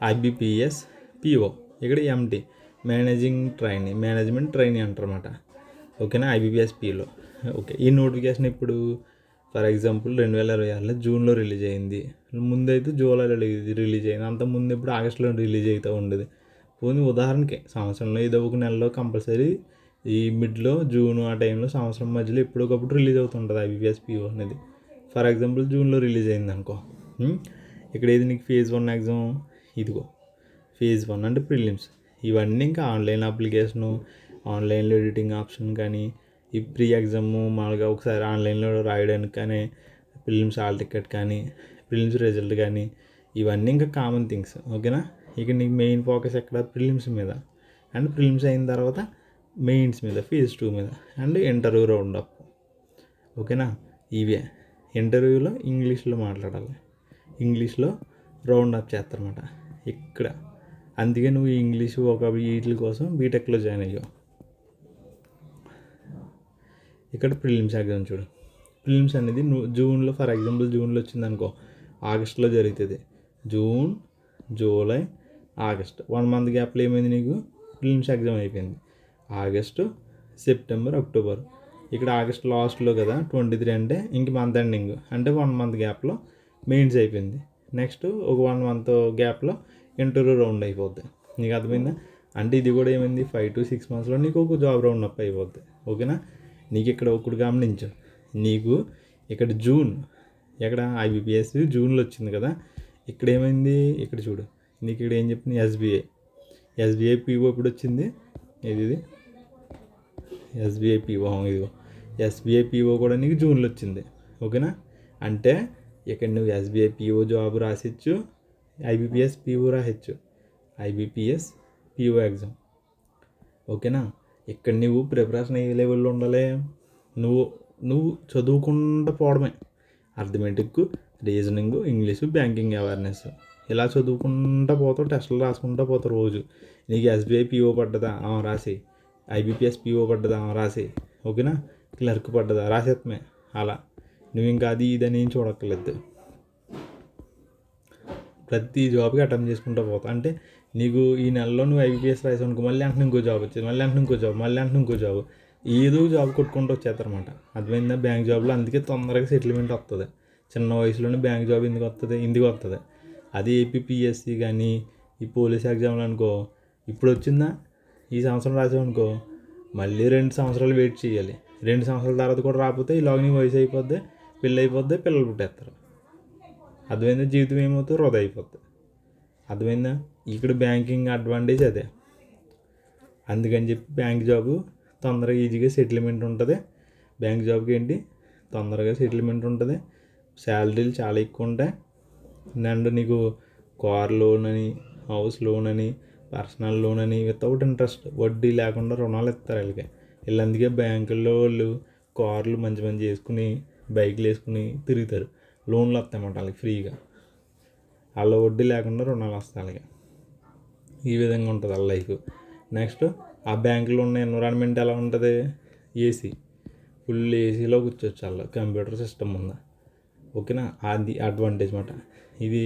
IBPS PO, ఇక్కడ empty management trainee అంటారన్నమాట. ఓకేనా, IBPS పిఓలో. Okay, ఈ నోటిఫికేషన్ ఇప్పుడు ఫర్ ఎగ్జాంపుల్ 2026 జూన్లో రిలీజ్ అయింది. ముందైతే జూలైలో రిలీజ్ అయింది. అంత ముందు ఇప్పుడు ఆగస్టులో రిలీజ్ అవుతూ ఉండేది. పోనీ ఉదాహరణకి సంవత్సరంలో ఏదో ఒక నెలలో కంపల్సరీ ఈ మిడ్లో జూన్ ఆ టైంలో సంవత్సరం మధ్యలో ఎప్పటికప్పుడు రిలీజ్ అవుతుంటుంది ఐబిపిఎస్ పిఓ అనేది. ఫర్ ఎగ్జాంపుల్ జూన్లో రిలీజ్ అయింది అనుకో. ఇక్కడ ఏది నీకు ఫేజ్ 1 ఎగ్జామ్, ఇదిగో ఫేజ్ 1 అంటే ప్రిలిమ్స్. ఇవన్నీ ఇంకా ఆన్లైన్ అప్లికేషను, ఆన్లైన్లో ఎడిటింగ్ ఆప్షన్ కానీ, ఈ ప్రీ ఎగ్జామ్ మామూలుగా ఒకసారి ఆన్లైన్లో రాయడానికి కానీ, ప్రిలిమ్స్ హాల్ టికెట్ కానీ, ప్రిలిమ్స్ రిజల్ట్ కానీ, ఇవన్నీ ఇంకా కామన్ థింగ్స్. ఓకేనా, ఇక నీకు మెయిన్ ఫోకస్ ఎక్కడ, ప్రిలిమ్స్ మీద. అండ్ ప్రిలిమ్స్ అయిన తర్వాత మెయిన్స్ మీద, ఫేజ్ 2 మీద, అండ్ ఇంటర్వ్యూ రౌండ్ అప్. ఓకేనా, ఇవే ఇంటర్వ్యూలో ఇంగ్లీష్లో మాట్లాడాలి, ఇంగ్లీష్లో రౌండ్ అప్ చేస్తారన్నమాట ఇక్కడ. అందుకే నువ్వు ఇంగ్లీషు ఒక వీటి కోసం బీటెక్లో జాయిన్ అయ్యావు. ఇక్కడ ప్రిలిమ్స్ ఎగ్జామ్ చూడు. ప్రిలిమ్స్ అనేది నువ్వు జూన్లో, ఫర్ ఎగ్జాంపుల్ జూన్లో వచ్చింది అనుకో, ఆగస్టులో జరుగుతుంది. జూన్, జూలై, ఆగస్ట్ 1 మంత్ గ్యాప్లో ఏమైంది నీకు, ప్రిలిమ్స్ ఎగ్జామ్ అయిపోయింది. August, September, October. ఇక్కడ ఆగస్ట్ లాస్ట్లో కదా 23 అంటే ఇంక మంత్ ఎండింగ్ అంటే 1 మంత్ గ్యాప్లో మెయిన్స్ అయిపోయింది. నెక్స్ట్ ఒక 1 మంత్ గ్యాప్లో ఇంటర్వ్యూ రౌండ్ అయిపోద్ది. నీకు అర్థమైందా? అంటే ఇది కూడా ఏమైంది, 5 to 6 monthsలో నీకు ఒక జాబ్ రౌండ్ అప్ అయిపోద్ది. ఓకేనా, నీకు ఇక్కడ ఒకటి గమనించు, నీకు ఇక్కడ జూన్, ఎక్కడ ఐబిపిఎస్ జూన్లో వచ్చింది కదా, ఇక్కడ ఏమైంది, ఇక్కడ చూడు నీకు ఇక్కడ ఏం చెప్పింది, ఎస్బీఐ పిఓ ఎప్పుడు వచ్చింది, ఇది ఎస్బీఐ పిఓ, ఇదిగో ఎస్బీఐ పిఓ కూడా నీకు జూన్లో వచ్చింది. ఓకేనా, అంటే ఇక్కడ నువ్వు ఎస్బీఐ పిఓ జాబ్ రాసిచ్చు, ఐబిపిఎస్ పిఓ రాయచ్చు, ఐబిపిఎస్ పిఓ ఎగ్జామ్. ఓకేనా, ఇక్కడ నువ్వు ప్రిపరేషన్ ఏ లెవెల్లో ఉండాలి, నువ్వు చదువుకుంటూ పోవడమే. Arithmetic, reasoning, English, banking awareness, ఇలా చదువుకుంటూ పోతావు, టెస్టులు రాసుకుంటూ పోతావు రోజు. నీకు ఎస్బీఐ పిఓ పడ్డదా రాసి, ఐబిపిఎస్ పిఓ పడ్డదా రాసి, ఓకేనా, క్లర్క్ పడ్డదా రాసేత్తమే. అలా నువ్వు ఇంకా అది ఇదని ఏం చూడక్కర్లేదు, ప్రతి జాబ్కి అటెంప్ట్ చేసుకుంటూ పోతావు. అంటే నీకు ఈ నెలలో నువ్వు ఐబిపిఎస్ రాసావు అనుకో, మళ్ళీ అంటే ఇంకో జాబ్ వచ్చింది, మళ్ళీ అంటే ఇంకో జాబ్, ఏదో జాబ్ కొట్టుకుంటూ వచ్చేస్తారనమాట. అర్థమైందా? బ్యాంక్ జాబ్లో అందుకే తొందరగా సెటిల్మెంట్ వస్తుంది. చిన్న వయసులోనే బ్యాంక్ జాబ్ ఎందుకు వస్తుంది. అది ఏపీపీఎస్సీ కానీ ఈ పోలీస్ ఎగ్జామ్లు అనుకో, ఇప్పుడు వచ్చిందా ఈ సంవత్సరం రాసావు అనుకో, మళ్ళీ 2 సంవత్సరాలు వెయిట్ చేయాలి. 2 సంవత్సరాల తర్వాత కూడా రాకపోతే ఈలోగా నీ వయసు అయిపోద్ది, పెళ్ళి పిల్లలు పుట్టేస్తారు. అర్థమైందా? జీవితం ఏమవుతుంది, వృధా అయిపోద్ది. అర్థమైందా? ఇక్కడ బ్యాంకింగ్ అడ్వాంటేజ్ అదే. అందుకని చెప్పి బ్యాంక్ జాబు తొందరగా ఈజీగా సెటిల్మెంట్ ఉంటుంది. బ్యాంక్ జాబ్కి ఏంటి తొందరగా సెటిల్మెంట్ ఉంటుంది, శాలరీలు చాలా ఎక్కువ ఉంటాయి. అండ్ నీకు కార్ లోన్ అని, హౌస్ లోన్ అని, పర్సనల్ లోన్ అని, వితౌట్ ఇంట్రెస్ట్, వడ్డీ లేకుండా రుణాలు ఇస్తారు వీళ్ళకి. అందుకే బ్యాంకుల్లో వాళ్ళు కార్లు మంచి వేసుకుని, బైక్లు వేసుకుని తిరుగుతారు. లోన్లు వస్తాయన్నమాట వాళ్ళకి ఫ్రీగా, వాళ్ళ వడ్డీ లేకుండా రుణాలు వస్తాయి వాళ్ళకి. ఈ విధంగా ఉంటుంది వాళ్ళ లైఫ్. నెక్స్ట్ ఆ బ్యాంకులో ఉన్న ఎన్విరాన్మెంట్ ఎలా ఉంటుంది, ఏసీ, ఫుల్ ఏసీలో కూర్చోవచ్చు, వాళ్ళు కంప్యూటర్ సిస్టమ్ ఉందా. ఓకేనా, అది అడ్వాంటేజ్ అన్నమాట. ఇది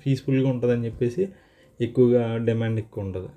పీస్ఫుల్గా ఉంటుందని చెప్పేసి ఎక్కువగా డిమాండ్ ఎక్కువ ఉంటుంది.